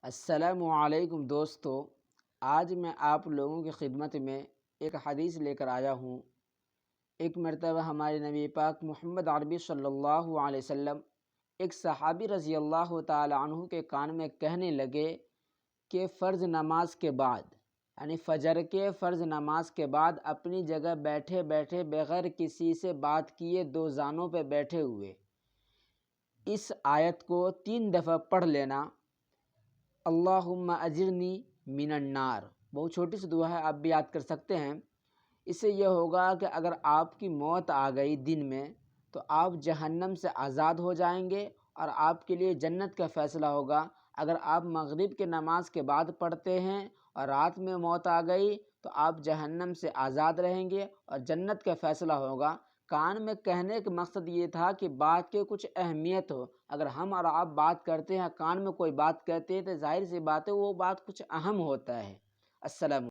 السلام علیکم دوستو، آج میں آپ لوگوں کی خدمت میں ایک حدیث لے کر آیا ہوں۔ ایک مرتبہ ہمارے نبی پاک محمد عربی صلی اللہ علیہ وسلم ایک صحابی رضی اللہ تعالی عنہ کے کان میں کہنے لگے کہ فرض نماز کے بعد یعنی فجر کے فرض نماز کے بعد اپنی جگہ بیٹھے بیٹھے بغیر کسی سے بات کیے دو زانوں پہ بیٹھے ہوئے اس آیت کو 3 دفعہ پڑھ لینا۔ اللہم اجرنی من النار، بہت چھوٹی سی دعا ہے، آپ بھی یاد کر سکتے ہیں۔ اس سے یہ ہوگا کہ اگر آپ کی موت آ گئی دن میں تو آپ جہنم سے آزاد ہو جائیں گے اور آپ کے لیے جنت کا فیصلہ ہوگا۔ اگر آپ مغرب کے نماز کے بعد پڑھتے ہیں اور رات میں موت آ گئی تو آپ جہنم سے آزاد رہیں گے اور جنت کا فیصلہ ہوگا۔ کان میں کہنے کا مقصد یہ تھا کہ بات کے کچھ اہمیت ہو۔ اگر ہم اور آپ بات کرتے ہیں، کان میں کوئی بات کہتے ہیں تو ظاہر سی بات ہے وہ بات کچھ اہم ہوتا ہے۔ السلام